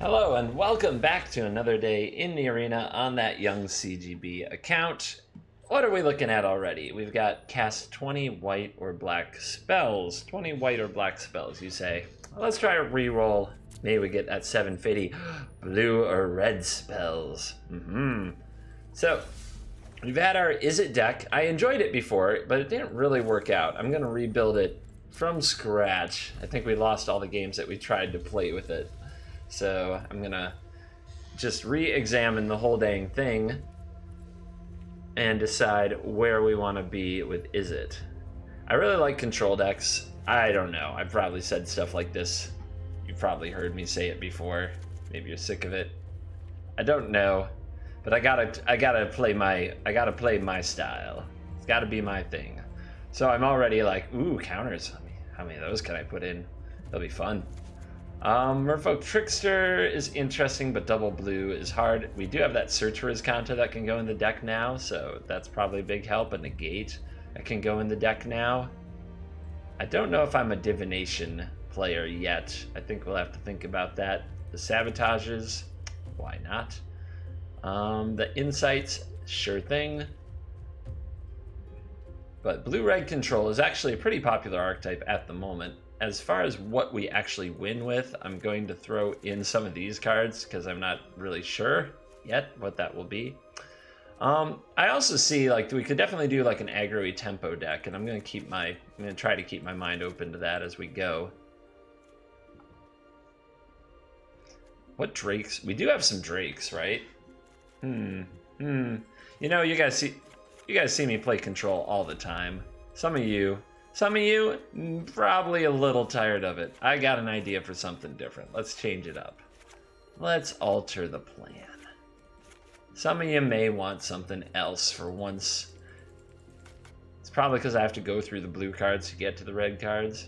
Hello and welcome back to another day in the arena on that young CGB account. What are we looking at already? We've got cast 20 white or black spells. 20 white or black spells, you say. Well, let's try a reroll. Maybe we get that 750 blue or red spells. So, we've had our Izzet deck. I enjoyed it before, but it didn't really work out. I'm going to rebuild it from scratch. I think we lost all the games that we tried to play with it. So I'm gonna just re-examine the whole dang thing and decide where we want to be with Izzet. I really like control decks. I don't know. I've probably said stuff like this. You've probably heard me say it before. Maybe you're sick of it. I don't know, but I gotta play my style. It's gotta be my thing. So I'm already like, ooh, counters. How many of those can I put in? They'll be fun. Merfolk Trickster is interesting, but double blue is hard. We do have that Search for Riscanta that can go in the deck now, so that's probably a big help. A Negate that can go in the deck now. I don't know if I'm a Divination player yet. I think we'll have to think about that. The Sabotages, why not? The Insights, sure thing. But blue-red control is actually a pretty popular archetype at the moment. As far as what we actually win with, I'm going to throw in some of these cards because I'm not really sure yet what that will be. I also see like we could definitely do like an aggro-y tempo deck, and I'm going to try to keep my mind open to that as we go. What Drakes? We do have some Drakes, right? You know, you guys see me play control all the time. Some of you, probably a little tired of it. I got an idea for something different. Let's change it up. Let's alter the plan. Some of you may want something else for once. It's probably because I have to go through the blue cards to get to the red cards.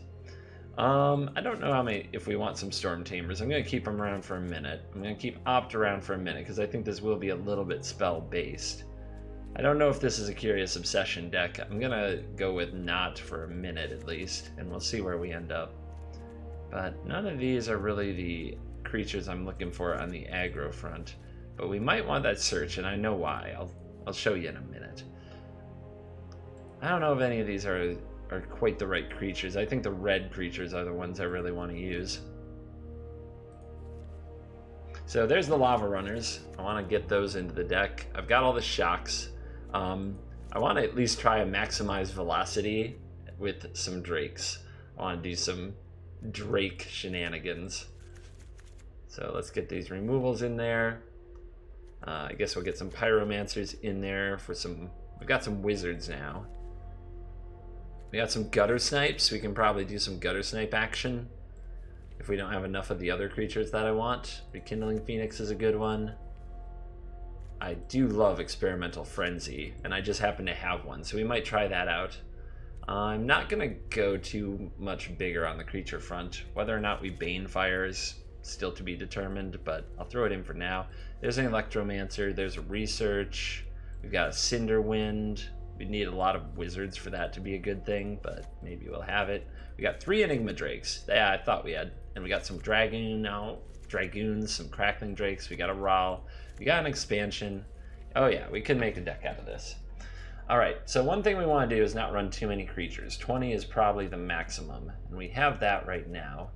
I don't know if we want some Storm Tamers. I'm going to keep them around for a minute. I'm going to keep Opt around for a minute because I think this will be a little bit spell-based. I don't know if this is a Curious Obsession deck. I'm gonna go with not for a minute at least, and we'll see where we end up. But none of these are really the creatures I'm looking for on the aggro front. But we might want that Search, and I know why. I'll show you in a minute. I don't know if any of these are quite the right creatures. I think the red creatures are the ones I really want to use. So there's the Lava Runners. I want to get those into the deck. I've got all the Shocks. I want to at least try a maximize velocity with some Drakes. I want to do some Drake shenanigans. So let's get these removals in there. I guess we'll get some Pyromancers in there for some... We've got some Wizards now. We got some Guttersnipes. We can probably do some Guttersnipe action if we don't have enough of the other creatures that I want. Rekindling Phoenix is a good one. I do love Experimental Frenzy, and I just happen to have one, so we might try that out. I'm not going to go too much bigger on the creature front. Whether or not we Banefire is still to be determined, but I'll throw it in for now. There's an Electromancer, there's a Research, we've got a Cinderwind. We need a lot of Wizards for that to be a good thing, but maybe we'll have it. We got 3 Enigma Drakes. Yeah, I thought we had. And we got some Dragoons, some Crackling Drakes, we got a Rahl. We got an expansion. Oh yeah, we can make a deck out of this. All right, so one thing we want to do is not run too many creatures. 20 is probably the maximum, and we have that right now.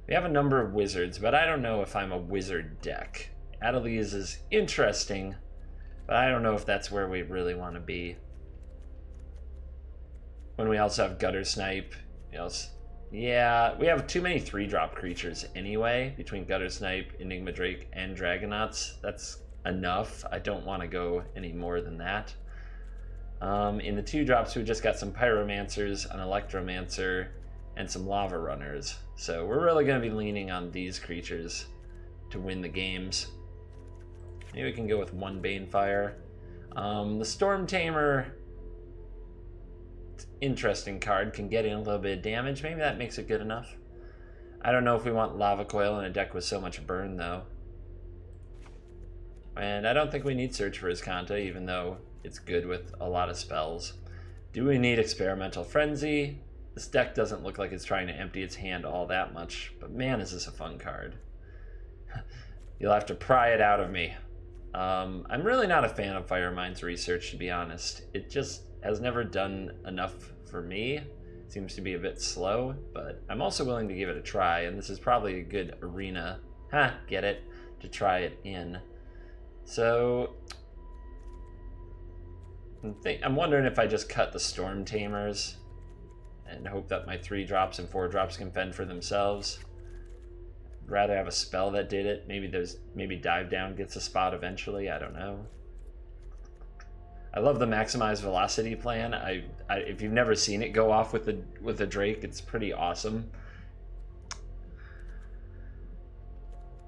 We have a number of Wizards, but I don't know if I'm a Wizard deck. Adeliz is interesting, but I don't know if that's where we really want to be. When we also have Guttersnipe. Yeah, we have too many 3-drop creatures anyway, between Guttersnipe, Enigma Drake, and Dragonauts. That's enough. I don't want to go any more than that. In the 2-drops, we just got some Pyromancers, an Electromancer, and some Lava Runners. So we're really going to be leaning on these creatures to win the games. Maybe we can go with 1 Banefire. The Storm Tamer... interesting card, can get in a little bit of damage. Maybe that makes it good enough. I don't know if we want Lava Coil in a deck with so much burn though. And I don't think we need Search for Riscanta, even though it's good with a lot of spells. Do we need Experimental Frenzy? This deck doesn't look like it's trying to empty its hand all that much, but man, is this a fun card. You'll have to pry it out of me. I'm really not a fan of Firemind's research, to be honest. It just has never done enough for me. It seems to be a bit slow, but I'm also willing to give it a try, and this is probably a good arena, get it, to try it in. So I'm wondering if I just cut the Storm Tamers and hope that my 3-drops and 4-drops can fend for themselves. I'd rather have a spell that did it. Maybe Dive Down gets a spot eventually. I don't know. I love the maximize velocity plan. If you've never seen it go off with the Drake, it's pretty awesome.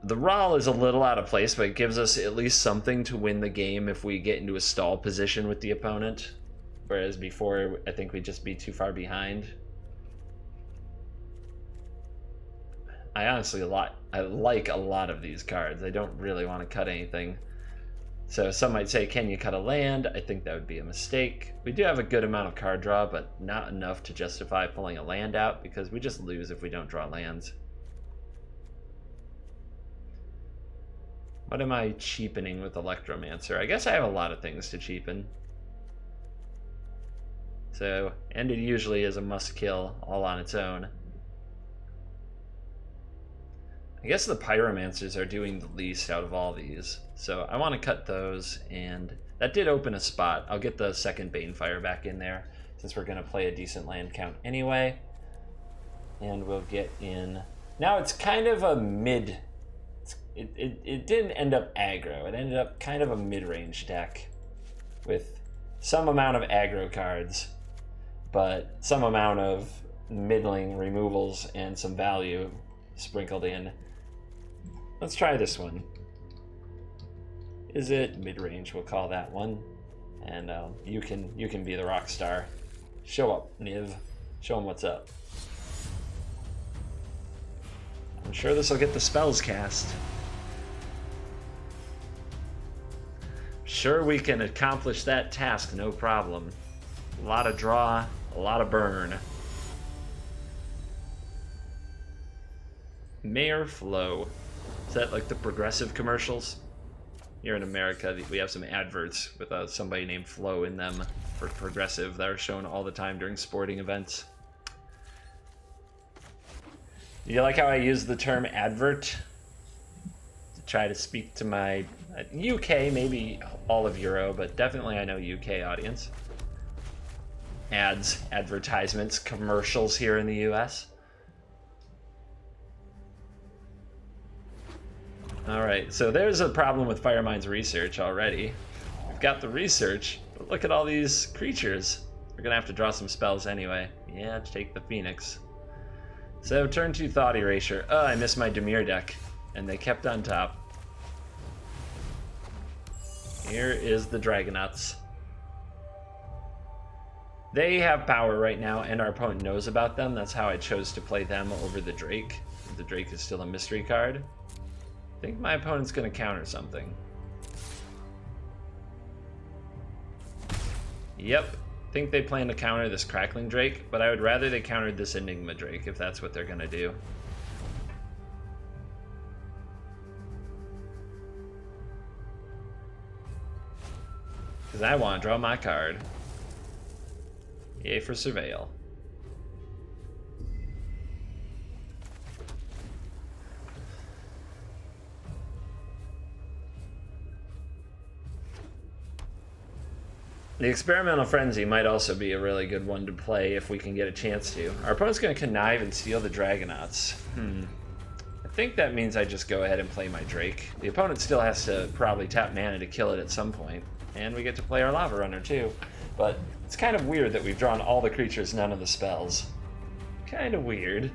The Rahl is a little out of place, but it gives us at least something to win the game if we get into a stall position with the opponent. Whereas before, I think we'd just be too far behind. I honestly like a lot of these cards. I don't really want to cut anything. So some might say, can you cut a land? I think that would be a mistake. We do have a good amount of card draw, but not enough to justify pulling a land out, because we just lose if we don't draw lands. What am I cheapening with Electromancer? I guess I have a lot of things to cheapen. So, and it usually is a must kill all on its own. I guess the Pyromancers are doing the least out of all these. So I want to cut those, and that did open a spot. I'll get the second Banefire back in there, since we're going to play a decent land count anyway. And we'll get in... Now it's kind of a mid... It didn't end up aggro. It ended up kind of a mid-range deck with some amount of aggro cards, but some amount of middling removals and some value sprinkled in. Let's try this one. Izzet mid-range, we'll call that one. And you can be the rock star. Show up, Niv. Show them what's up. I'm sure this will get the spells cast. Sure, we can accomplish that task, no problem. A lot of draw, a lot of burn. Mayor Flo. Is that like the Progressive commercials? Here in America, we have some adverts with somebody named Flo in them for Progressive that are shown all the time during sporting events. Do you like how I use the term advert? To try to speak to my UK, maybe all of Euro, but definitely I know UK audience. Ads, advertisements, commercials here in the US. Alright, so there's a problem with Firemind's research already. We've got the research, but look at all these creatures. We're gonna have to draw some spells anyway. Yeah, take the Phoenix. So, turn 2 Thought Erasure. Oh, I missed my Dimir deck, and they kept on top. Here is the Dragonauts. They have power right now, and our opponent knows about them. That's how I chose to play them over the Drake. The Drake is still a mystery card. I think my opponent's going to counter something. Yep. I think they plan to counter this Crackling Drake, but I would rather they countered this Enigma Drake if that's what they're going to do. Because I want to draw my card. Yay for Surveil. The Experimental Frenzy might also be a really good one to play if we can get a chance to. Our opponent's going to connive and steal the Dragonauts. I think that means I just go ahead and play my Drake. The opponent still has to probably tap mana to kill it at some point. And we get to play our Lavarunner too. But it's kind of weird that we've drawn all the creatures, none of the spells. Kind of weird.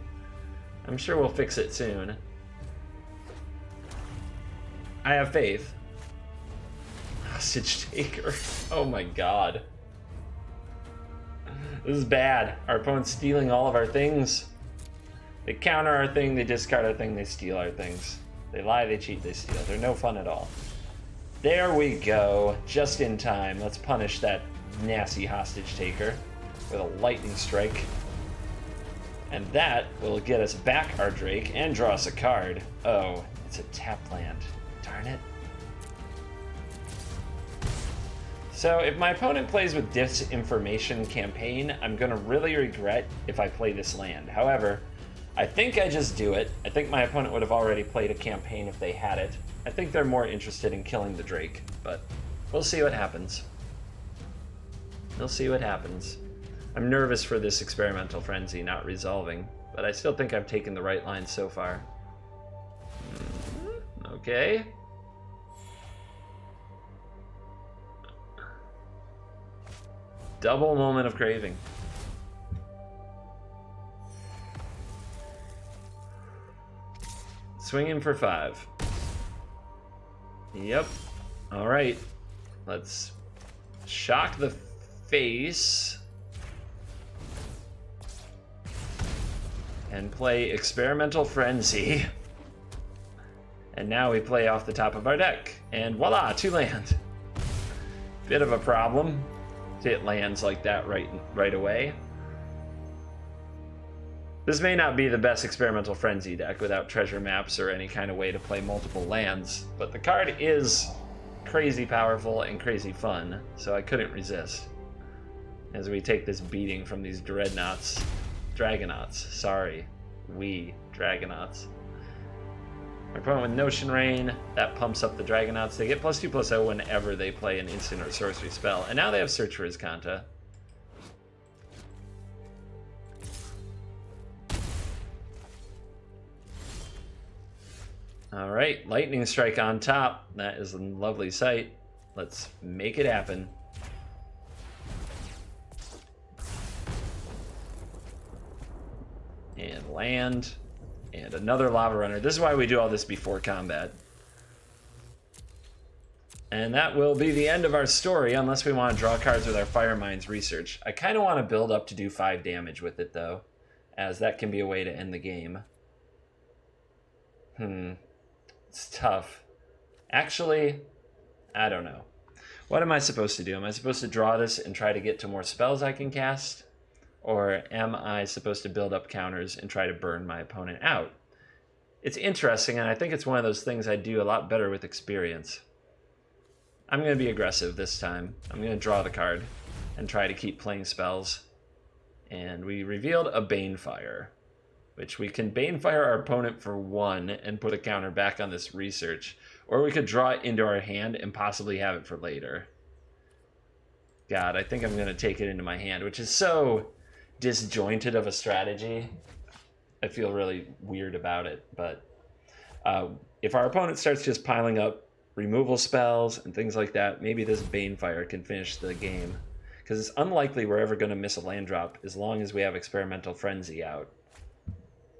I'm sure we'll fix it soon. I have faith. Hostage Taker. Oh my god. This is bad. Our opponent's stealing all of our things. They counter our thing, they discard our thing, they steal our things. They lie, they cheat, they steal. They're no fun at all. There we go. Just in time. Let's punish that nasty Hostage Taker with a lightning strike. And that will get us back our Drake and draw us a card. Oh, it's a tap land. Darn it. So if my opponent plays with Disinformation Campaign, I'm going to really regret if I play this land. However, I think I just do it. I think my opponent would have already played a campaign if they had it. I think they're more interested in killing the Drake, but we'll see what happens. We'll see what happens. I'm nervous for this Experimental Frenzy not resolving, but I still think I've taken the right line so far. Okay. Double Moment of Craving. Swinging for 5. Yep. All right. Let's shock the face and play Experimental Frenzy. And now we play off the top of our deck. And voila, 2 land. Bit of a problem to hit lands like that right away. This may not be the best Experimental Frenzy deck without treasure maps or any kind of way to play multiple lands, but the card is crazy powerful and crazy fun, so I couldn't resist. As we take this beating from these Dragonauts, sorry, Wee Dragonauts. Our opponent with Notion Rain, that pumps up the Dragonauts. They get +2/+0 whenever they play an instant or sorcery spell, and now they have Search for Azcanta. All right, Lightning Strike on top. That is a lovely sight. Let's make it happen. And land. And another Lavarunner. This is why we do all this before combat. And that will be the end of our story, unless we want to draw cards with our Firemind's Research. I kind of want to build up to do 5 damage with it, though, as that can be a way to end the game. It's tough. Actually, I don't know. What am I supposed to do? Am I supposed to draw this and try to get to more spells I can cast? Or am I supposed to build up counters and try to burn my opponent out? It's interesting, and I think it's one of those things I do a lot better with experience. I'm going to be aggressive this time. I'm going to draw the card and try to keep playing spells. And we revealed a Banefire, which we can Banefire our opponent for 1 and put a counter back on this Research. Or we could draw it into our hand and possibly have it for later. God, I think I'm going to take it into my hand, which is so disjointed of a strategy. I feel really weird about it, but if our opponent starts just piling up removal spells and things like that, maybe this Banefire can finish the game, because it's unlikely we're ever going to miss a land drop as long as we have Experimental Frenzy out.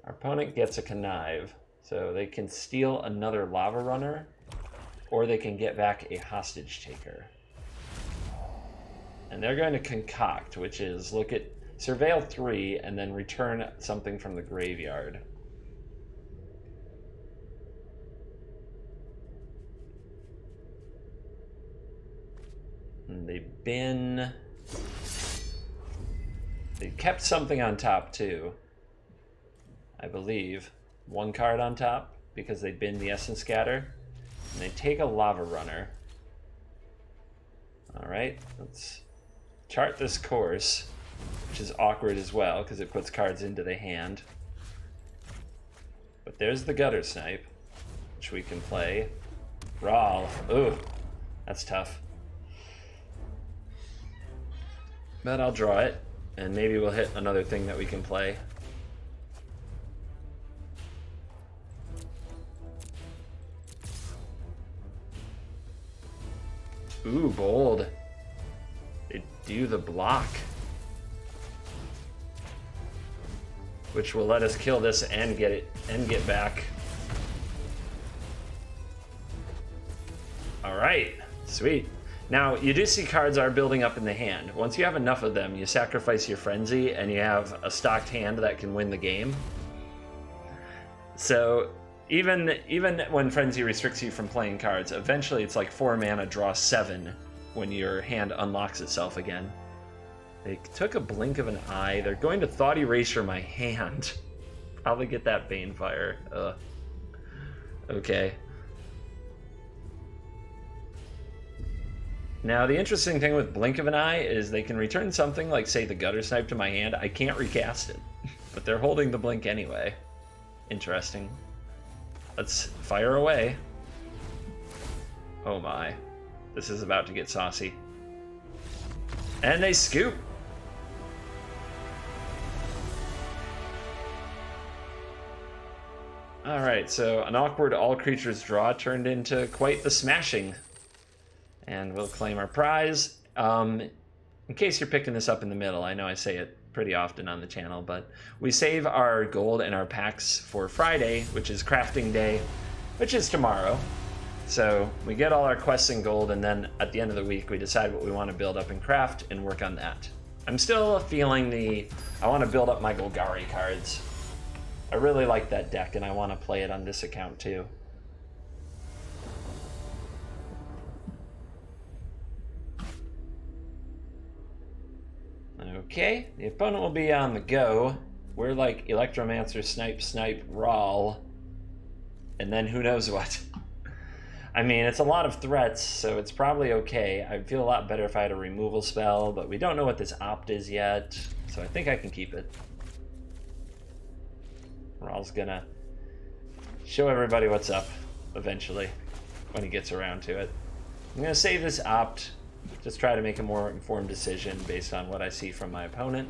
Our opponent gets a Connive, so they can steal another Lavarunner, or they can get back a Hostage Taker. And they're going to concoct, which is look at Surveil 3 and then return something from the graveyard. And they kept something on top too, I believe. 1 card on top because they bin the Essence Scatter, and they take a Lavarunner. All right, let's chart this course, which is awkward as well because it puts cards into the hand. But there's the Guttersnipe, which we can play. Rawl. Ooh, that's tough. But I'll draw it, and maybe we'll hit another thing that we can play. Ooh, bold. They do the block, which will let us kill this and get it and get back. All right, sweet. Now, you do see cards are building up in the hand. Once you have enough of them, you sacrifice your Frenzy, and you have a stocked hand that can win the game. So, even when Frenzy restricts you from playing cards, eventually it's like 4 mana, draw 7 when your hand unlocks itself again. They took a blink of an eye. They're going to Thought Erasure my hand. Probably get that Banefire. Ugh. Okay. Now, the interesting thing with Blink of an Eye is they can return something like, say, the Guttersnipe to my hand. I can't recast it, but they're holding the Blink anyway. Interesting. Let's fire away. Oh my. This is about to get saucy. And they scoop! Alright, so an awkward all creatures draw turned into quite the smashing. And we'll claim our prize. In case you're picking this up in the middle, I know I say it pretty often on the channel, but we save our gold and our packs for Friday, which is crafting day, which is tomorrow. So we get all our quests in gold, and then at the end of the week, we decide what we want to build up and craft and work on that. I'm still feeling I want to build up my Golgari cards. I really like that deck, and I want to play it on this account too. Okay, the opponent will be on the go. We're like Electromancer, Snipe, Rawl, and then who knows what. I mean, it's a lot of threats, so it's probably okay. I'd feel a lot better if I had a removal spell, but we don't know what this opt is yet, so I think I can keep it. Rawl's gonna show everybody what's up eventually when he gets around to it. I'm gonna save this opt. Just try to make a more informed decision based on what I see from my opponent.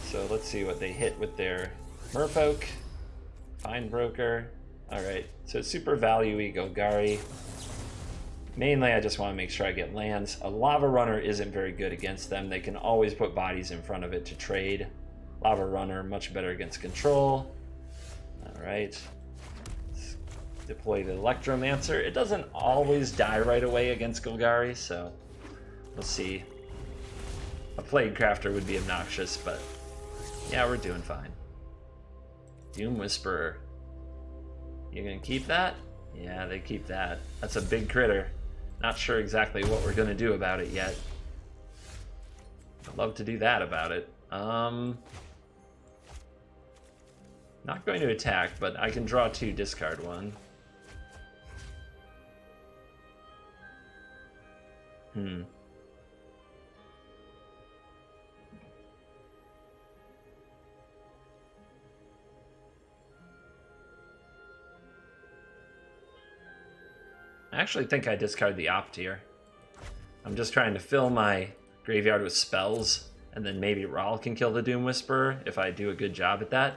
So let's see what they hit with their Merfolk. Fine Broker. Alright, so super value-y Golgari. Mainly I just want to make sure I get lands. A Lavarunner isn't very good against them. They can always put bodies in front of it to trade. Lavarunner much better against control. Alright. Let's deploy the Electromancer. It doesn't always die right away against Golgari, so we'll see. A Plague Crafter would be obnoxious, but yeah, we're doing fine. Doom Whisperer. You gonna keep that? Yeah, they keep that. That's a big critter. Not sure exactly what we're gonna do about it yet. I'd love to do that about it. Not going to attack, but I can draw 2, discard 1. I actually think I discard the opt here. I'm just trying to fill my graveyard with spells, and then maybe Rawl can kill the Doom Whisperer if I do a good job at that.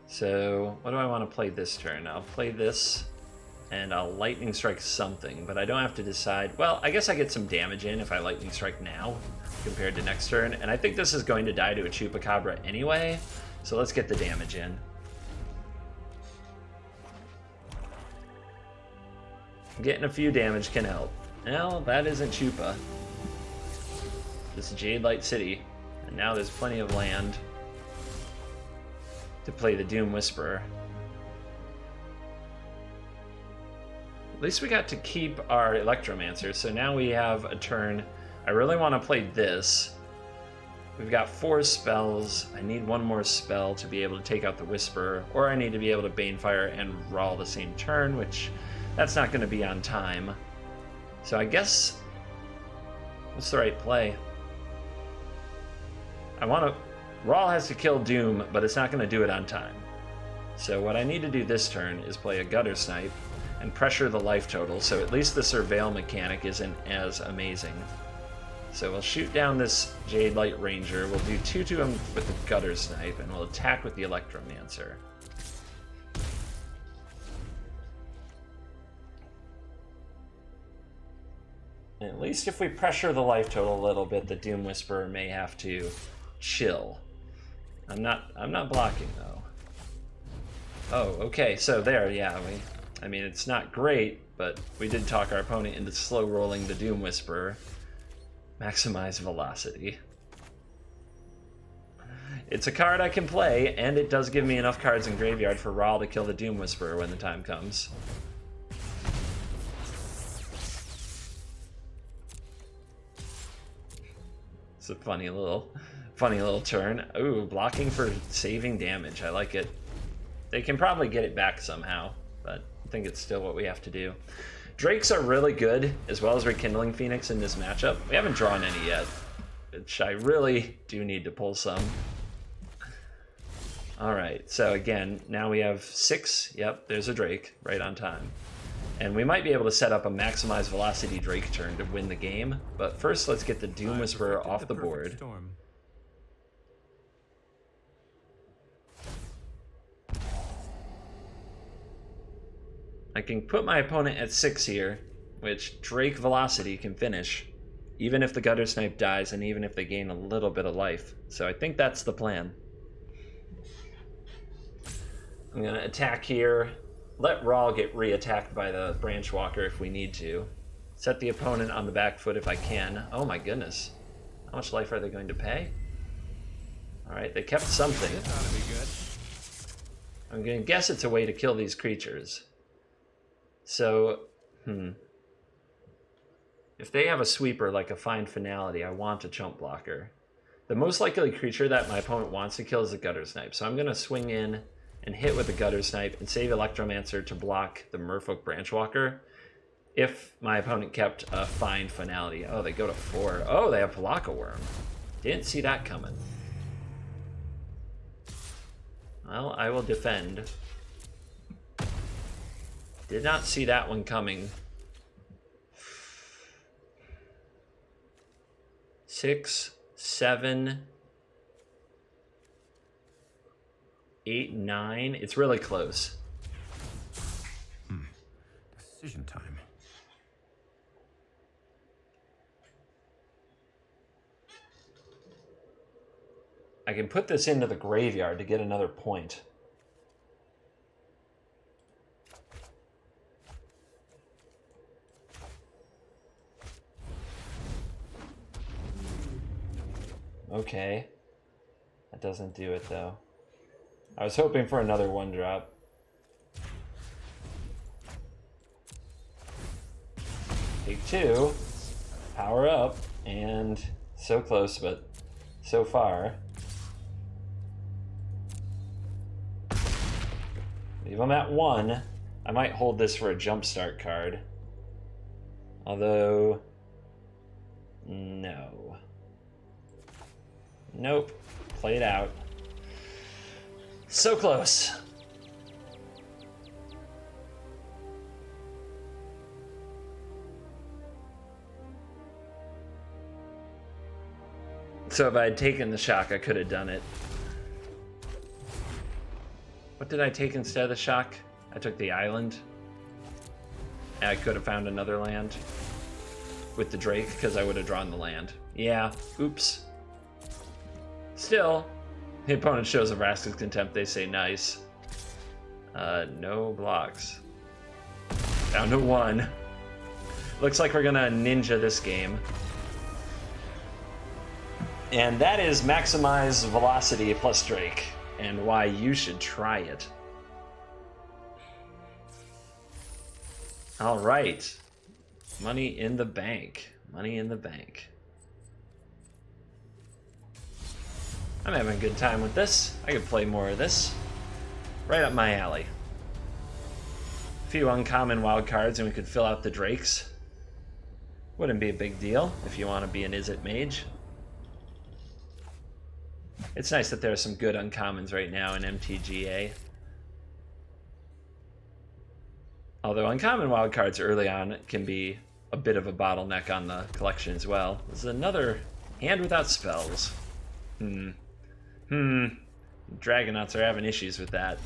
So what do I want to play this turn? I'll play this, and I'll Lightning Strike something, but I don't have to decide. Well, I guess I get some damage in if I Lightning Strike now compared to next turn, and I think this is going to die to a Chupacabra anyway, so let's get the damage in. Getting a few damage can help. Well, that isn't Chupa. This is Jade Light City, and now there's plenty of land to play the Doom Whisperer. At least we got to keep our Electromancer, so now we have a turn. I really want to play this. We've got 4 spells. I need 1 more spell to be able to take out the Whisperer, or I need to be able to Banefire and Rawl the same turn, which that's not going to be on time. So I guess, what's the right play? Rawl has to kill Doom, but it's not going to do it on time. So what I need to do this turn is play a Guttersnipe and pressure the life total, so at least the Surveil mechanic isn't as amazing. So we'll shoot down this Jade Light Ranger, we'll do 2 to him with the Guttersnipe, and we'll attack with the Electromancer. At least if we pressure the life total a little bit, the Doom Whisperer may have to chill. I'm not blocking though. Oh, okay, so there, yeah, I mean, it's not great, but we did talk our opponent into slow rolling the Doom Whisperer. Maximize velocity. It's a card I can play, and it does give me enough cards in graveyard for Rawl to kill the Doom Whisperer when the time comes. It's a funny little turn. Ooh, blocking for saving damage. I like it. They can probably get it back somehow, but I think it's still what we have to do. Drakes are really good, as well as Rekindling Phoenix in this matchup. We haven't drawn any yet, which I really do need to pull some. All right, so again, now we have 6. Yep, there's a Drake right on time. And we might be able to set up a maximized velocity Drake turn to win the game. But first, let's get the Doom Whisperer off the board. Storm. I can put my opponent at 6 here, which Drake Velocity can finish, even if the Guttersnipe dies and even if they gain a little bit of life. So I think that's the plan. I'm going to attack here, let Raw get re-attacked by the Branch Walker if we need to. Set the opponent on the back foot if I can. Oh my goodness. How much life are they going to pay? Alright, they kept something. This ought to be good. I'm going to guess it's a way to kill these creatures. So, if they have a sweeper like a Find Finality, I want a Chump Blocker. The most likely creature that my opponent wants to kill is a Guttersnipe. So I'm going to swing in and hit with the Guttersnipe and save Electromancer to block the Merfolk Branchwalker if my opponent kept a Find Finality. Oh, they go to 4. Oh, they have Palaka Worm. Didn't see that coming. Well, I will defend. Did not see that one coming. 6, 7, 8, 9. It's really close. Decision time. I can put this into the graveyard to get another point. Okay. That doesn't do it, though. I was hoping for another 1-drop. Take 2. Power up. And so close, but so far. Leave them at 1. I might hold this for a jumpstart card. Although... no. Nope. Play it out. So close. So if I had taken the shock, I could have done it. What did I take instead of the shock? I took the island. And I could have found another land with the Drake because I would have drawn the land. Yeah, oops. Still, the opponent shows a Vraska's Contempt, they say nice. No blocks. Down to 1. Looks like we're gonna ninja this game. And that is Maximize Velocity plus Drake, and why you should try it. All right. Money in the bank. Money in the bank. I'm having a good time with this. I could play more of this. Right up my alley. A few uncommon wild cards and we could fill out the Drakes. Wouldn't be a big deal if you want to be an Izzet mage. It's nice that there are some good uncommons right now in MTGA. Although uncommon wild cards early on can be a bit of a bottleneck on the collection as well. This is another hand without spells. Dragonauts are having issues with that.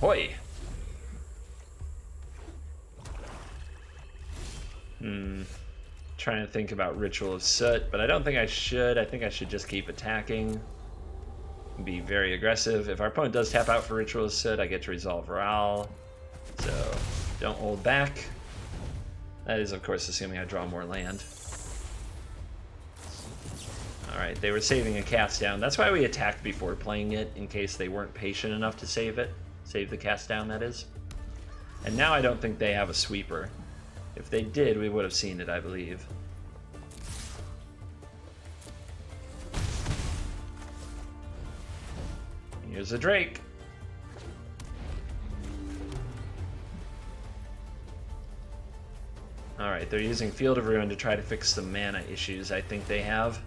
Hoi! Trying to think about Ritual of Soot, but I don't think I should. I think I should just keep attacking. Be very aggressive. If our opponent does tap out for Ritual of Soot, I get to resolve Ral. So, don't hold back. That is, of course, assuming I draw more land. Alright, they were saving a cast down. That's why we attacked before playing it, in case they weren't patient enough to save it. Save the cast down, that is. And now I don't think they have a sweeper. If they did, we would have seen it, I believe. Here's a Drake. Alright, they're using Field of Ruin to try to fix the mana issues I think they have.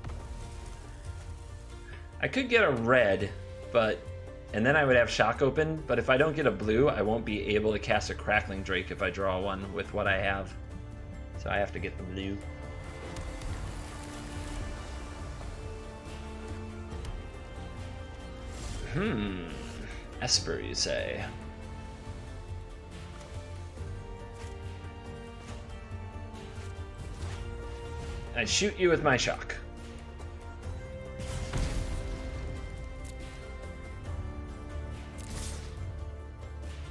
I could get a red, and then I would have Shock open, but if I don't get a blue, I won't be able to cast a Crackling Drake if I draw one with what I have. So I have to get the blue. Esper, you say? I shoot you with my Shock.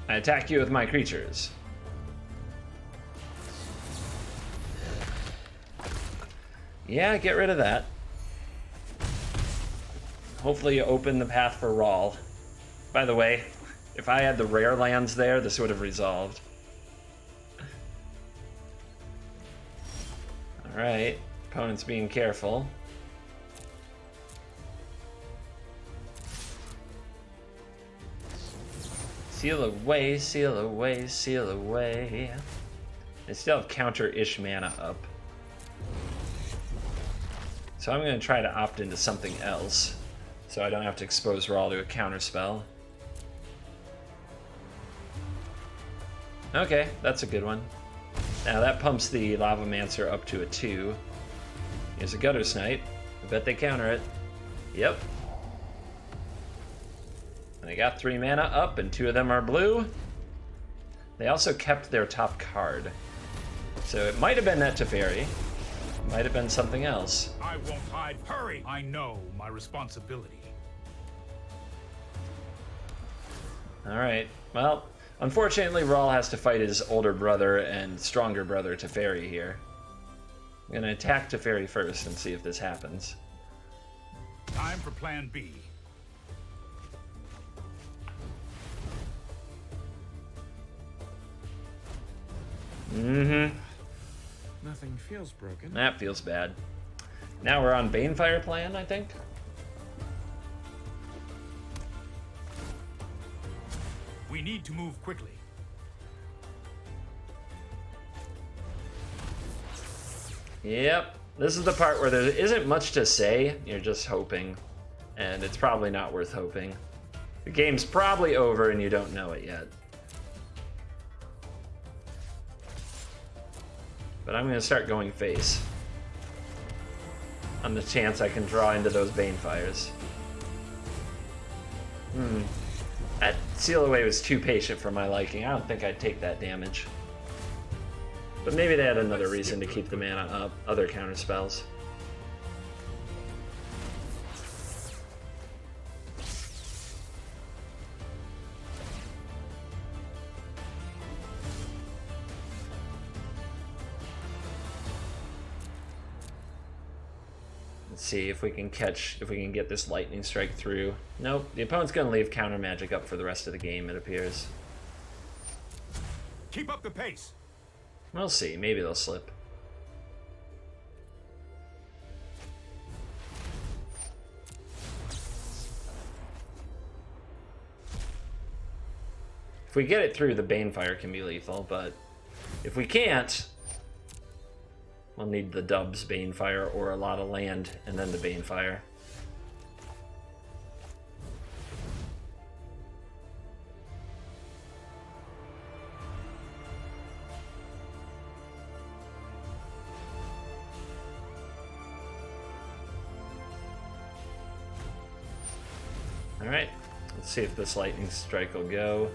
I attack you with my creatures. Yeah, get rid of that. Hopefully you open the path for Rawl. By the way, if I had the rare lands there, this would have resolved. Alright, opponent's being careful. Seal away, seal away, seal away. They still have counter-ish mana up. So I'm going to try to opt into something else, so I don't have to expose Rawl to a counterspell. Okay, that's a good one. Now that pumps the Lavamancer up to a 2. Here's a Guttersnipe. I bet they counter it. Yep. They got 3 mana up, and 2 of them are blue. They also kept their top card. So it might have been that Teferi. It might have been something else. I won't hide. Hurry! I know my responsibility. Alright, well, unfortunately Rawl has to fight his older brother and stronger brother Teferi here. I'm gonna attack Teferi first and see if this happens. Time for plan B. Mm-hmm. Nothing feels broken. That feels bad. Now we're on Banefire plan, I think. We need to move quickly. Yep. This is the part where there isn't much to say. You're just hoping. And it's probably not worth hoping. The game's probably over and you don't know it yet. But I'm going to start going face. On the chance I can draw into those Banefires. That Seal Away was too patient for my liking. I don't think I'd take that damage. But maybe they had another reason to keep the mana up. Other counterspells. Let's see if we can get this lightning strike through. Nope, the opponent's gonna leave counter magic up for the rest of the game, it appears. Keep up the pace. We'll see, maybe they'll slip. If we get it through, the Banefire can be lethal, but if we can't, we'll need the Dubs Banefire or a lot of land and then the Banefire. Alright, let's see if this lightning strike will go.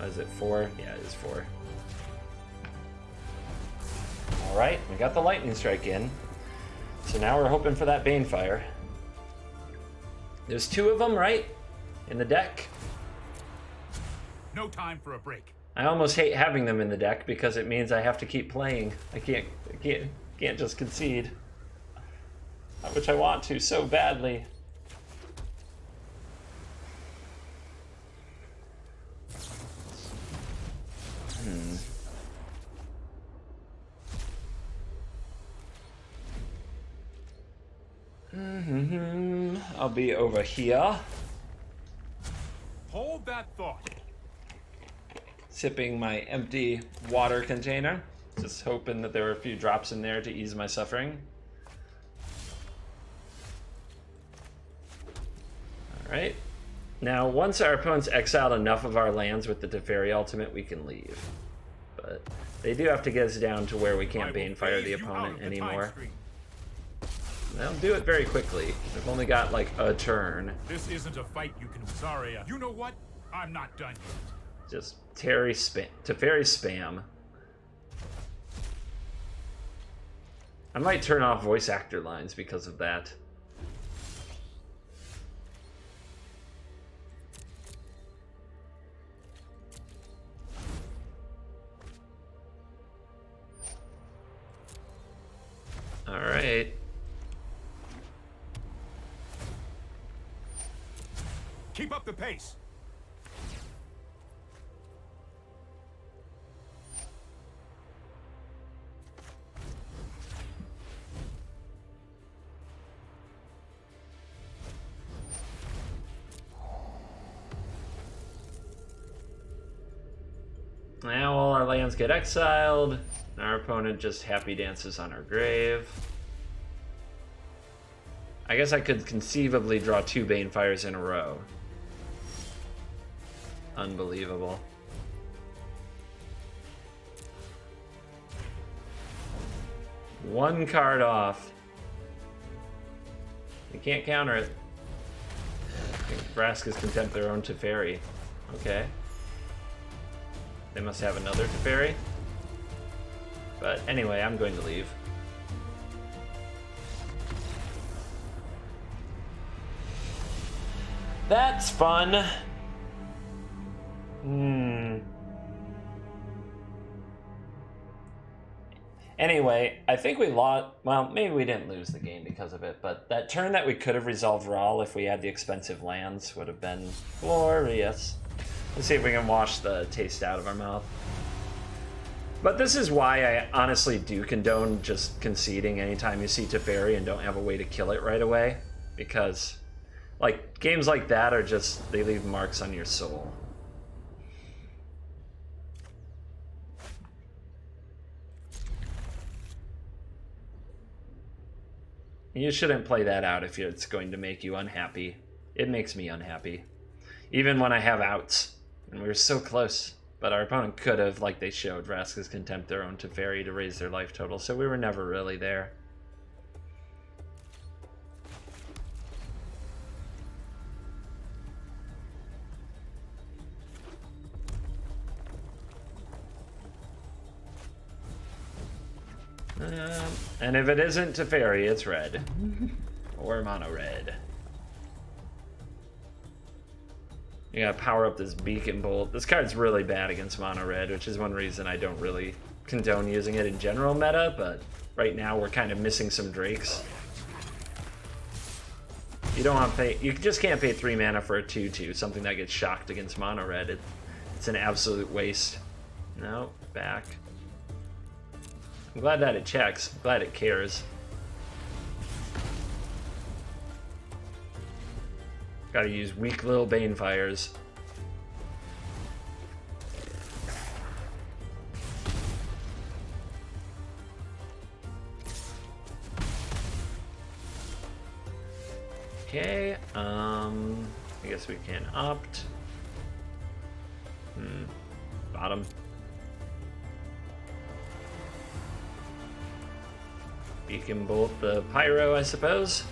Is it 4? Yeah, it is 4. Alright, we got the lightning strike in. So now we're hoping for that Banefire. There's 2 of them, right? In the deck? No time for a break. I almost hate having them in the deck because it means I have to keep playing. I can't just concede. Which I want to so badly. I'll be over here. that thought. Sipping my empty water container. Just hoping that there were a few drops in there to ease my suffering. Alright. Now, once our opponent's exiled enough of our lands with the Teferi ultimate, we can leave. But they do have to get us down to where we can't Banefire the opponent anymore. They'll do it very quickly. They've only got like a turn. This isn't a fight you can. Sorry, you know what? I'm not done yet. Just Teferi spam. I might turn off voice actor lines because of that. All right. Keep up the pace. Now all our lands get exiled. Our opponent just happy dances on our grave. I guess I could conceivably draw 2 Banefires in a row. Unbelievable. One card off. We can't counter it. Vraska's Contempt their own Teferi. Okay. They must have another Teferi. But anyway, I'm going to leave. That's fun. Anyway, I think we lost. Well, maybe we didn't lose the game because of it, but that turn that we could have resolved Raw if we had the expensive lands would have been glorious. Let's see if we can wash the taste out of our mouth. But this is why I honestly do condone just conceding anytime you see Teferi and don't have a way to kill it right away. Because, like, games like that are just, they leave marks on your soul. You shouldn't play that out if it's going to make you unhappy. It makes me unhappy. Even when I have outs. And we were so close. But our opponent could have, like they showed, Vraska's Contempt their own Teferi to raise their life total, so we were never really there. And if it isn't Teferi, it's red. Or mono red. You gotta power up this Beacon Bolt. This card's really bad against mono red, which is one reason I don't really condone using it in general meta, but right now we're kind of missing some Drakes. You don't want to pay, you just can't pay 3 mana for a 2/2, something that gets shocked against mono red. It's an absolute waste. No, back. I'm glad that it checks. I'm glad it cares. Gotta use weak little Banefires. Okay, I guess we can opt. Bottom. Beacon Bolt the Pyro, I suppose.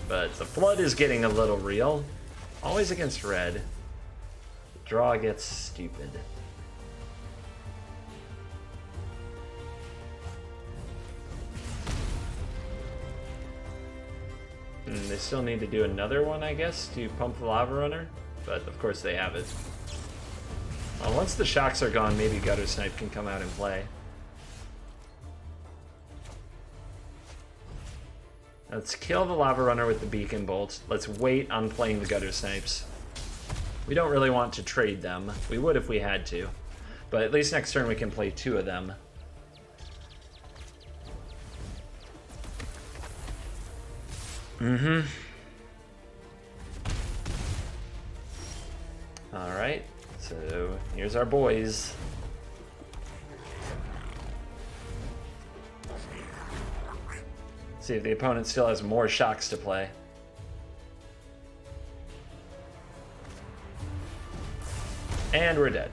But the Flood is getting a little real. Always against red. The draw gets stupid. They still need to do another one, I guess, to pump the Lavarunner. But of course they have it. Well, once the shocks are gone, maybe Guttersnipe can come out and play. Let's kill the Lavarunner with the Beacon Bolt. Let's wait on playing the Guttersnipes. We don't really want to trade them. We would if we had to. But at least next turn we can play 2 of them. Alright. So here's our boys. See if the opponent still has more shocks to play. And we're dead.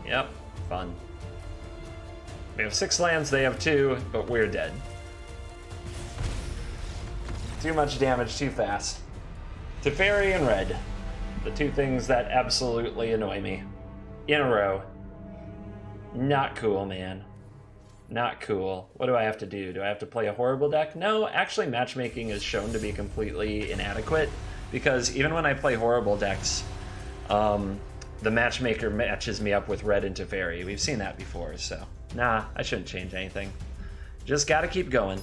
Yep, fun. We have 6 lands, they have 2, but we're dead. Too much damage too fast. Teferi and red. The 2 things that absolutely annoy me. In a row. Not cool, man. Not cool. What do I have to do? Do I have to play a horrible deck? No, actually matchmaking is shown to be completely inadequate, because even when I play horrible decks, the matchmaker matches me up with red and Teferi. We've seen that before, so nah, I shouldn't change anything. Just gotta keep going.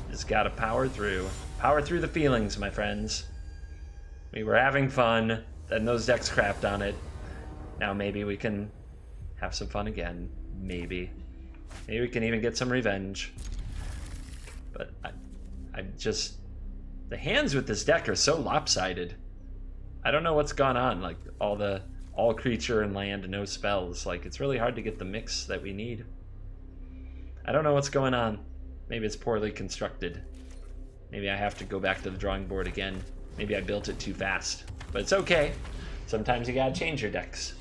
Just gotta power through. Power through the feelings, my friends. We were having fun, then those decks crapped on it. Now maybe we can have some fun again. Maybe. Maybe we can even get some revenge. But I just... The hands with this deck are so lopsided. I don't know what's gone on, like all creature and land, no spells. Like, it's really hard to get the mix that we need. I don't know what's going on. Maybe it's poorly constructed. Maybe I have to go back to the drawing board again. Maybe I built it too fast. But it's okay. Sometimes you gotta change your decks.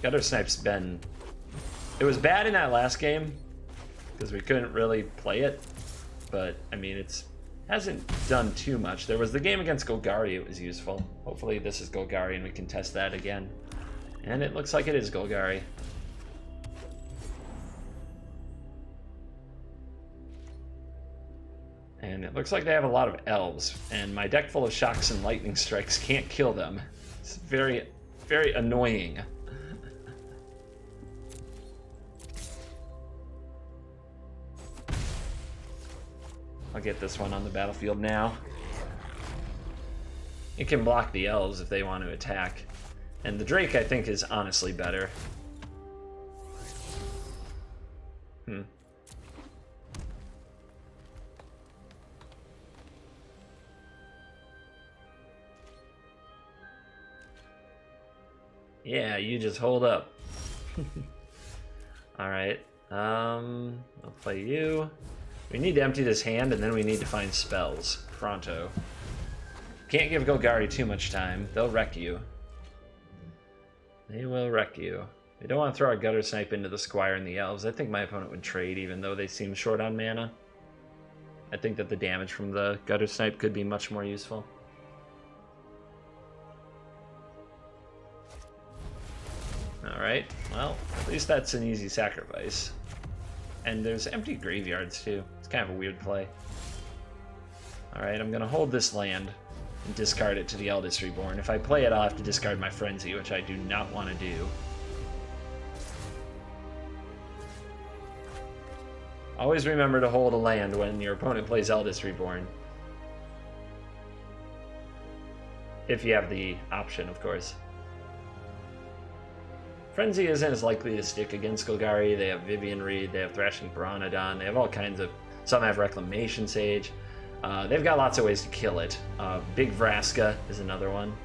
Guttersnipe's been... It was bad in that last game, because we couldn't really play it. But, I mean, hasn't done too much. There was the game against Golgari, it was useful. Hopefully this is Golgari and we can test that again. And it looks like it is Golgari. And it looks like they have a lot of elves, and my deck full of shocks and lightning strikes can't kill them. It's very, very annoying. I'll get this one on the battlefield now. It can block the elves if they want to attack. And the Drake, I think, is honestly better. Yeah, you just hold up. Alright, I'll play you. We need to empty this hand, and then we need to find spells. Pronto. Can't give Golgari too much time. They'll wreck you. They will wreck you. We don't want to throw our Guttersnipe into the Squire and the Elves. I think my opponent would trade, even though they seem short on mana. I think that the damage from the Guttersnipe could be much more useful. Alright, well, at least that's an easy sacrifice. And there's empty graveyards too. It's kind of a weird play. Alright, I'm gonna hold this land and discard it to the Eldest Reborn. If I play it, I'll have to discard my Frenzy, which I do not want to do. Always remember to hold a land when your opponent plays Eldest Reborn. If you have the option, of course. Frenzy isn't as likely to stick against Golgari. They have Vivian Reed, they have Thrashing Piranodon, they have all kinds of... Some have Reclamation Sage. They've got lots of ways to kill it. Big Vraska is another one.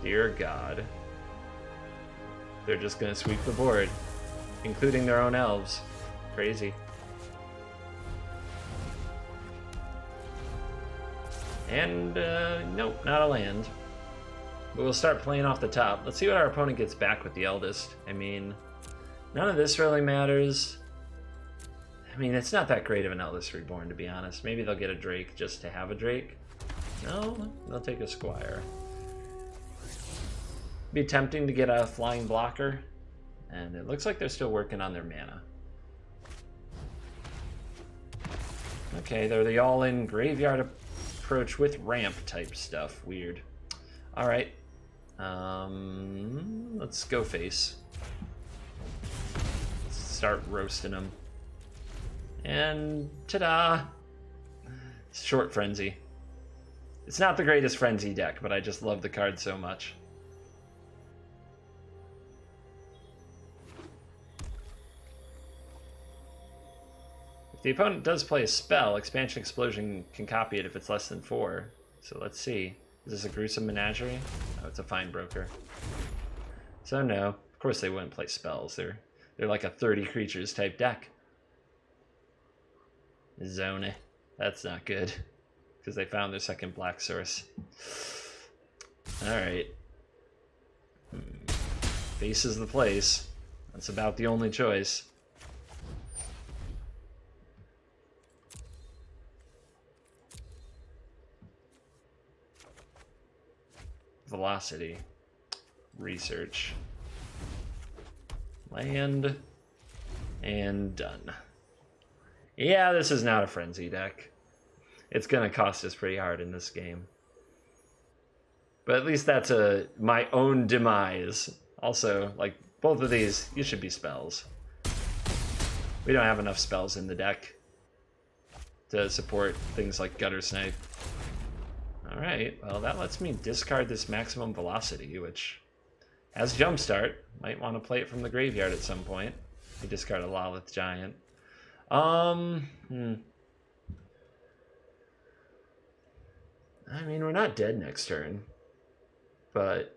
Dear God. They're just gonna sweep the board, including their own elves. Crazy. And, nope, not a land. But we'll start playing off the top. Let's see what our opponent gets back with the Eldest. I mean, none of this really matters. I mean, it's not that great of an Eldest Reborn, to be honest. Maybe they'll get a Drake just to have a Drake. No, they'll take a Squire. Be tempting to get a flying blocker. And it looks like they're still working on their mana. Okay, they're the all-in graveyard approach with ramp type stuff. Weird. Alright. Let's go face. Let's start roasting them. And ta-da! Short Frenzy. It's not the greatest Frenzy deck, but I just love the card so much. If the opponent does play a spell, Expansion Explosion can copy it if it's less than 4. So let's see. Is this a Gruesome Menagerie? Oh, it's a Fine Broker. So no, of course they wouldn't play spells. They're like a 30 creatures type deck. Zone. That's not good. Because they found their second black source. Alright. Base is the place. That's about the only choice. Velocity. Research. Land. And done. Yeah, this is not a Frenzy deck. It's going to cost us pretty hard in this game. But at least that's my own demise. Also, like, both of these, you should be spells. We don't have enough spells in the deck to support things like Guttersnipe. Alright, well that lets me discard this Maximum Velocity, which has Jumpstart. Might want to play it from the graveyard at some point. We discard a Lolith Giant. I mean, we're not dead next turn, but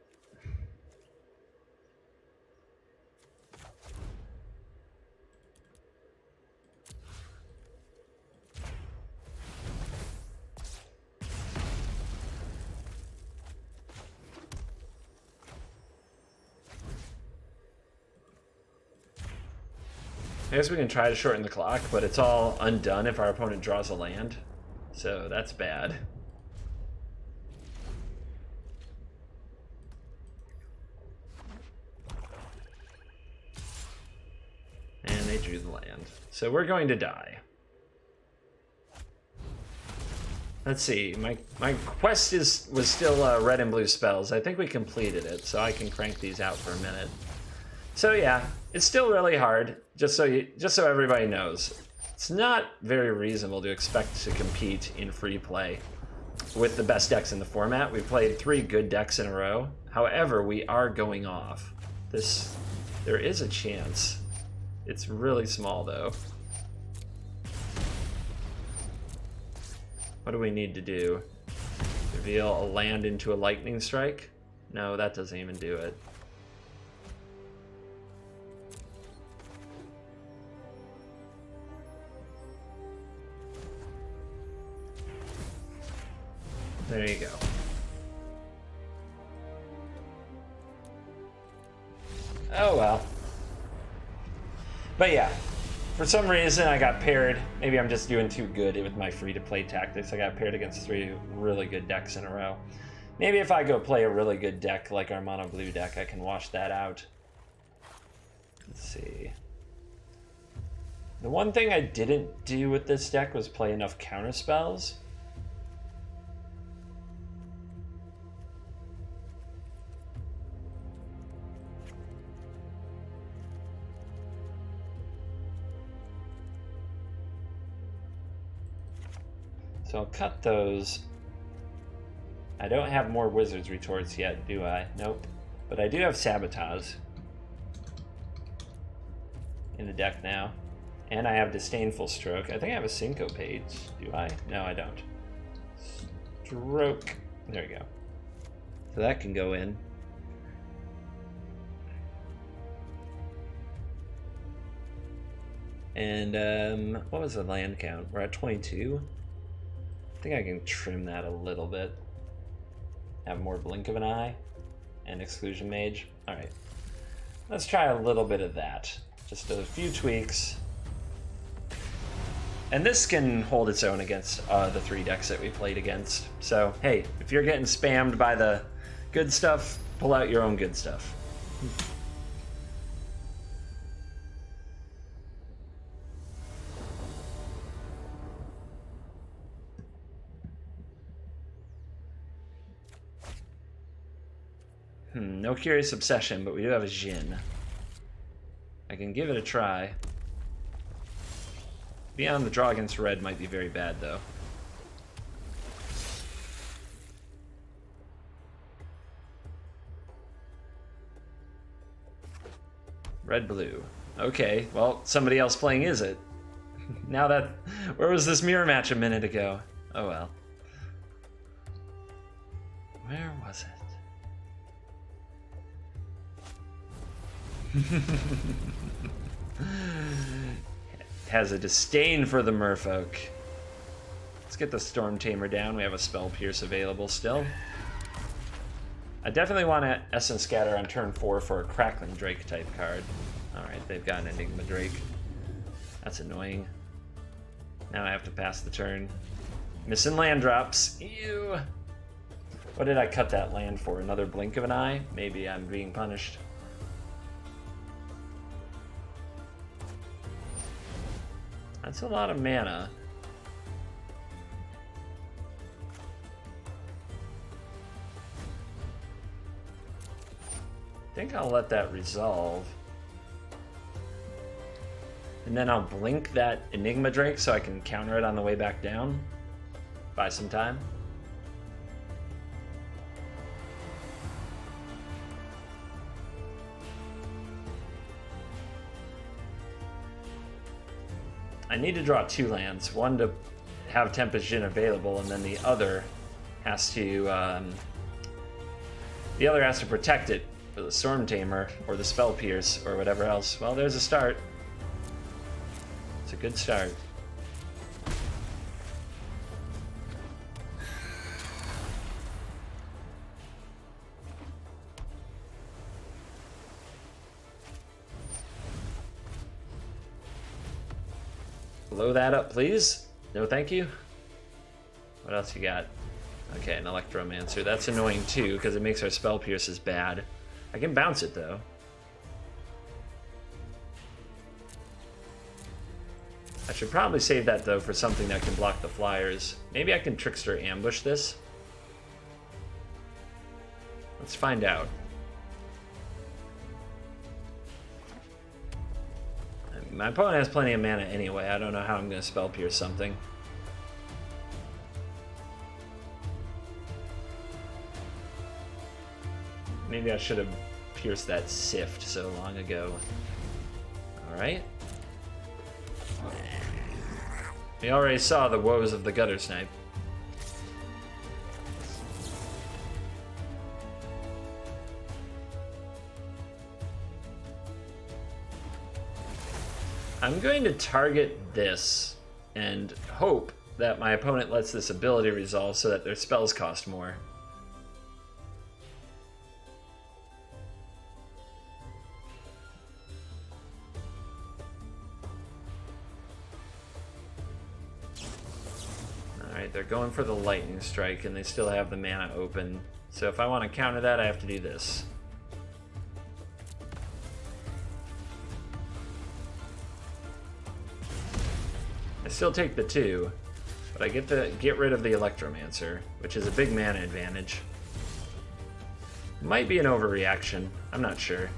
I guess we can try to shorten the clock, but it's all undone if our opponent draws a land. So that's bad. And they drew the land. So we're going to die. Let's see, my quest was still red and blue spells. I think we completed it, so I can crank these out for a minute. So yeah, it's still really hard, just so everybody knows. It's not very reasonable to expect to compete in free play with the best decks in the format. We've played 3 good decks in a row. However, we are going off. There is a chance. It's really small though. What do we need to do? Reveal a land into a lightning strike? No, that doesn't even do it. There you go. Oh well. But yeah, for some reason I got paired. Maybe I'm just doing too good with my free-to-play tactics. I got paired against 3 really good decks in a row. Maybe if I go play a really good deck like our mono blue deck, I can wash that out. Let's see. The one thing I didn't do with this deck was play enough counter spells. So I'll cut those. I don't have more Wizard's Retorts yet, do I? Nope. But I do have Sabotage in the deck now. And I have Disdainful Stroke. I think I have a Syncopage. Do I? No, I don't. Stroke. There we go. So that can go in. And what was the land count? We're at 22. I think I can trim that a little bit. Have more Blink of an Eye and Exclusion Mage. All right, let's try a little bit of that. Just a few tweaks. And this can hold its own against the 3 decks that we played against. So hey, if you're getting spammed by the good stuff, pull out your own good stuff. No Curious Obsession, but we do have a Jhin. I can give it a try. Beyond the draw against red might be very bad, though. Red-blue. Okay, well, somebody else playing Izzet. Now that... Where was this mirror match a minute ago? Oh well. Where was it? Has a disdain for the merfolk. Let's get the Storm Tamer down. We have a Spell Pierce available still. I definitely want to Essence Scatter on turn 4 for a Crackling Drake type card. Alright, they've got an Enigma Drake. That's annoying. Now I have to pass the turn. Missing land drops. Ew. What did I cut that land for? Another blink of an eye? Maybe I'm being punished. That's a lot of mana. I think I'll let that resolve. And then I'll blink that Enigma Drake so I can counter it on the way back down. Buy some time. I need to draw 2 lands. One to have Tempest Djinn available, and then the other has to protect it with the Storm Tamer or the Spell Pierce or whatever else. Well, there's a start. It's a good start. Blow that up, please. No, thank you. What else you got? Okay, an Electromancer. That's annoying too, because it makes our Spell Pierces bad. I can bounce it though. I should probably save that though for something that can block the flyers. Maybe I can Trickster ambush this. Let's find out. My opponent has plenty of mana anyway. I don't know how I'm going to Spell Pierce something. Maybe I should have pierced that Sift so long ago. Alright. We already saw the woes of the Guttersnipe. I'm going to target this and hope that my opponent lets this ability resolve so that their spells cost more. Alright, they're going for the Lightning Strike and they still have the mana open. So if I want to counter that, I have to do this. I still take the 2, but I get to get rid of the Electromancer, which is a big mana advantage. Might be an overreaction, I'm not sure.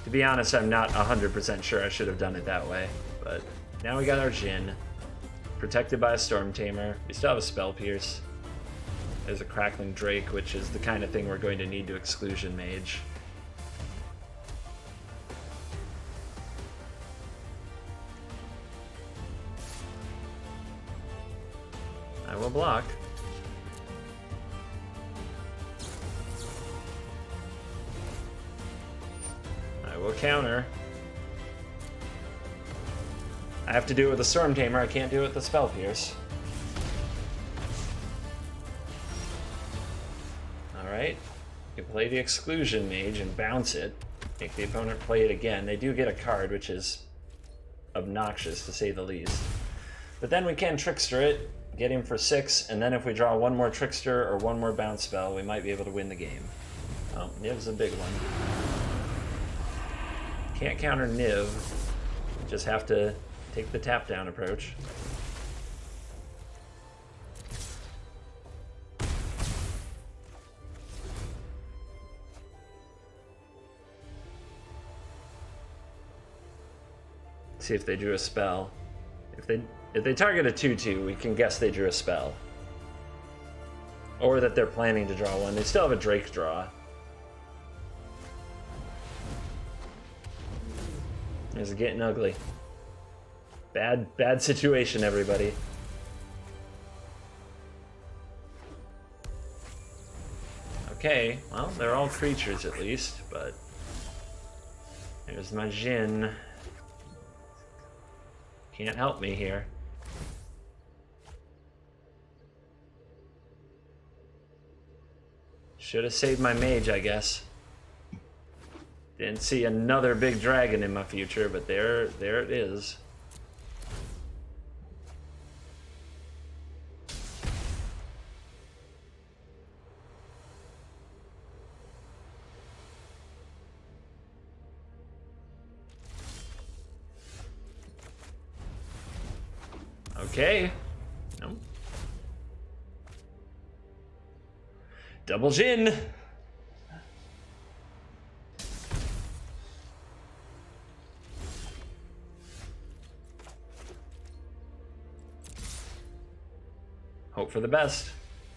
To be honest, I'm not 100% sure I should have done it that way, but now we got our Djinn, protected by a Storm Tamer. We still have a Spell Pierce. There's a Crackling Drake, which is the kind of thing we're going to need to Exclusion Mage. I will block. I will counter. I have to do it with the Storm Tamer, I can't do it with the Spell Pierce. Alright. You play the Exclusion Mage and bounce it. Make the opponent play it again. They do get a card, which is obnoxious to say the least. But then we can Trickster it, get him for 6, and then if we draw one more Trickster or one more bounce spell, we might be able to win the game. Oh, Niv's a big one. Can't counter Niv. Just have to take the tap down approach. See if they drew a spell. If they target a 2/2, we can guess they drew a spell. Or that they're planning to draw one. They still have a Drake draw. It's getting ugly. Bad situation, everybody. Okay, well, they're all creatures at least, but there's my Jhin. Can't help me here. Should have saved my mage, I guess. Didn't see another big dragon in my future, but there it is. Okay. No. Double Jhin. Hope for the best.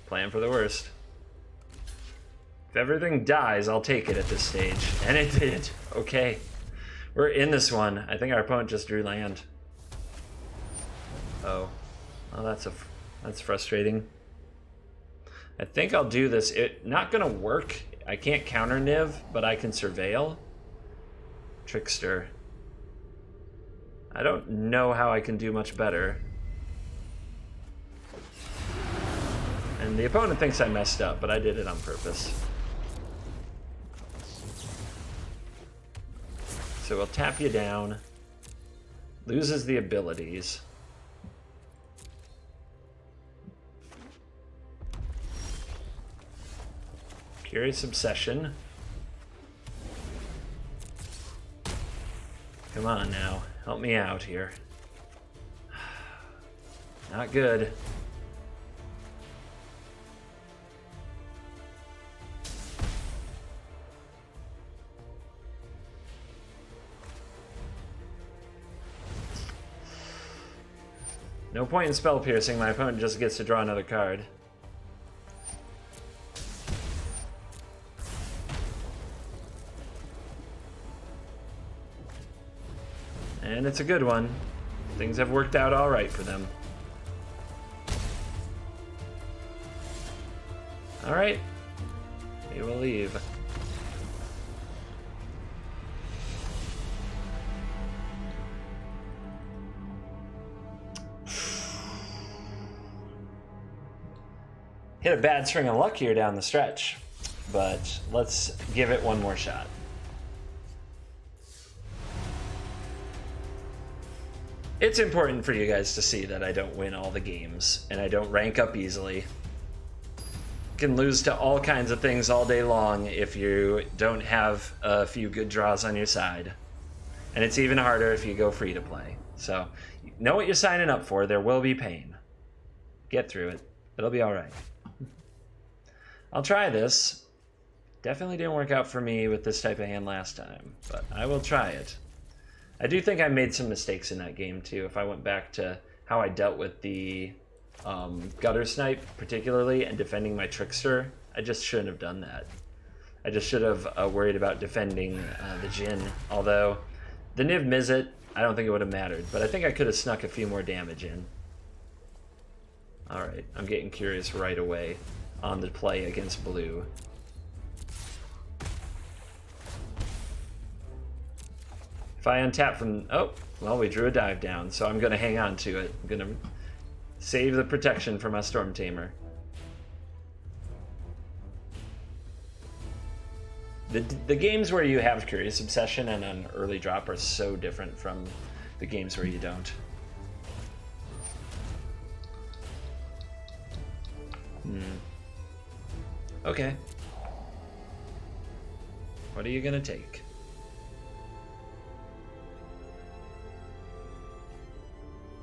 Plan for the worst. If everything dies, I'll take it at this stage. And it did. Okay. We're in this one. I think our opponent just drew land. Oh. Well, that's frustrating. I think I'll do this. It's not gonna work. I can't counter Niv, but I can surveil. Trickster. I don't know how I can do much better. And the opponent thinks I messed up, but I did it on purpose. So we'll tap you down. Loses the abilities. Curious Obsession. Come on now, help me out here. Not good. No point in spell piercing, my opponent just gets to draw another card. And it's a good one. Things have worked out all right for them. All right, we will leave. Hit a bad string of luck here down the stretch, but let's give it one more shot. It's important for you guys to see that I don't win all the games and I don't rank up easily. Can lose to all kinds of things all day long if you don't have a few good draws on your side. And it's even harder if you go free to play. So, know what you're signing up for. There will be pain. Get through it. It'll be all right. I'll try this. Definitely didn't work out for me with this type of hand last time, but I will try it. I do think I made some mistakes in that game too. If I went back to how I dealt with the Guttersnipe particularly and defending my Trickster, I just shouldn't have done that. I just should have worried about defending the Jhin. Although the Niv Mizzet, I don't think it would have mattered, but I think I could have snuck a few more damage in. All right, I'm getting curious right away on the play against blue. If I untap from... Oh, well, we drew a dive down, so I'm going to hang on to it. I'm going to save the protection for my Storm Tamer. The games where you have Curious Obsession and an early drop are so different from the games where you don't. Okay. What are you going to take?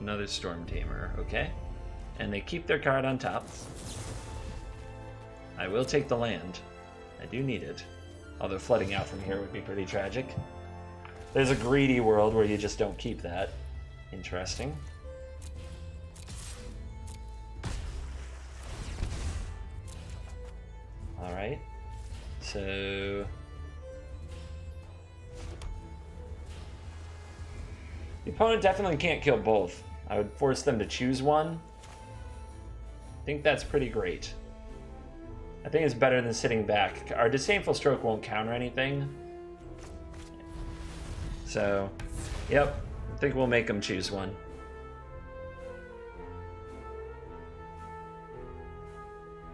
Another Storm Tamer, okay. And they keep their card on top. I will take the land. I do need it. Although flooding out from here would be pretty tragic. There's a greedy world where you just don't keep that. Interesting. Alright. So... The opponent definitely can't kill both. I would force them to choose one. I think that's pretty great. I think it's better than sitting back. Our Disdainful Stroke won't counter anything. So, yep, I think we'll make them choose one.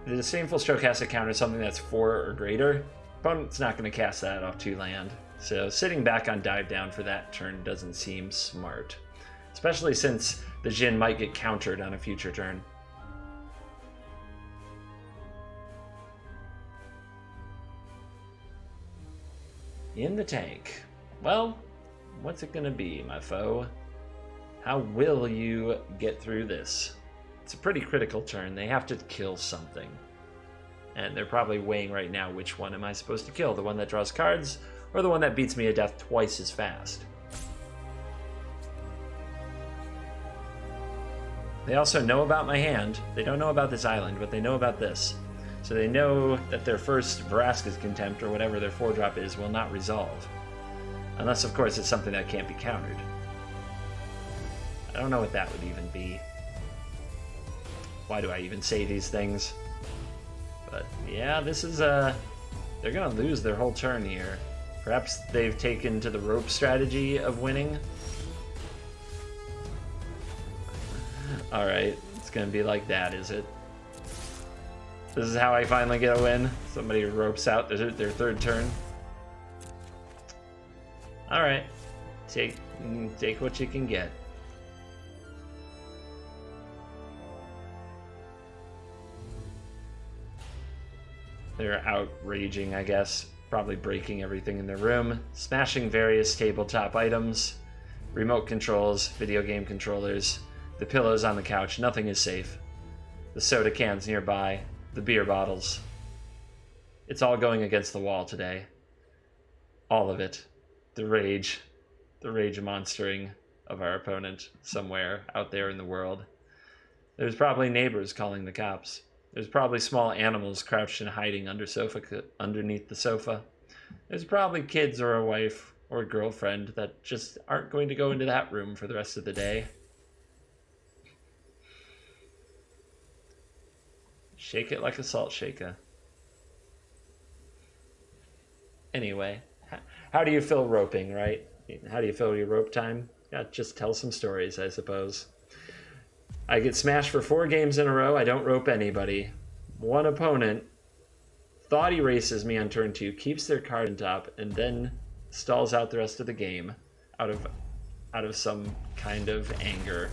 The Disdainful Stroke has to counter something that's 4 or greater. Opponent's not going to cast that off 2 land. So sitting back on dive down for that turn doesn't seem smart. Especially since the Jhin might get countered on a future turn. In the tank. Well, what's it going to be, my foe? How will you get through this? It's a pretty critical turn. They have to kill something. And they're probably weighing right now which one am I supposed to kill? The one that draws cards or the one that beats me to death twice as fast? They also know about my hand. They don't know about this island, but they know about this. So they know that their first Vraska's Contempt or whatever their 4-drop is will not resolve. Unless, of course, it's something that can't be countered. I don't know what that would even be. Why do I even say these things? But yeah, this is they're gonna lose their whole turn here. Perhaps they've taken to the rope strategy of winning. Alright, it's gonna be like that, is it? This is how I finally get a win. Somebody ropes out their 3rd turn. Alright. Take what you can get. They're outraging, I guess. Probably breaking everything in their room. Smashing various tabletop items. Remote controls, video game controllers. The pillows on the couch. Nothing is safe. The soda cans nearby. The beer bottles. It's all going against the wall today. All of it. The rage monstering of our opponent somewhere out there in the world. There's probably neighbors calling the cops. There's probably small animals crouched and hiding underneath the sofa. There's probably kids or a wife or a girlfriend that just aren't going to go into that room for the rest of the day. Shake it like a salt shaker. Anyway, how do you feel roping, right? How do you feel your rope time? Yeah, just tell some stories, I suppose. I get smashed for 4 games in a row. I don't rope anybody. One opponent thought he races me on turn 2, keeps their card on top, and then stalls out the rest of the game out of some kind of anger.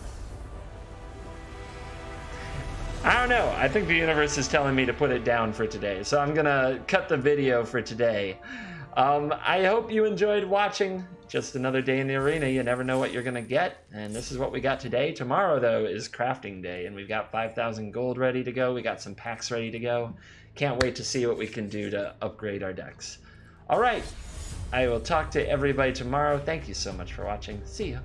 I don't know. I think the universe is telling me to put it down for today, so I'm gonna cut the video for today. I hope you enjoyed watching. Just another day in the arena. You never know what you're gonna get, and this is what we got today. Tomorrow, though, is crafting day, and we've got 5,000 gold ready to go. We got some packs ready to go. Can't wait to see what we can do to upgrade our decks. All right, I will talk to everybody tomorrow. Thank you so much for watching. See ya.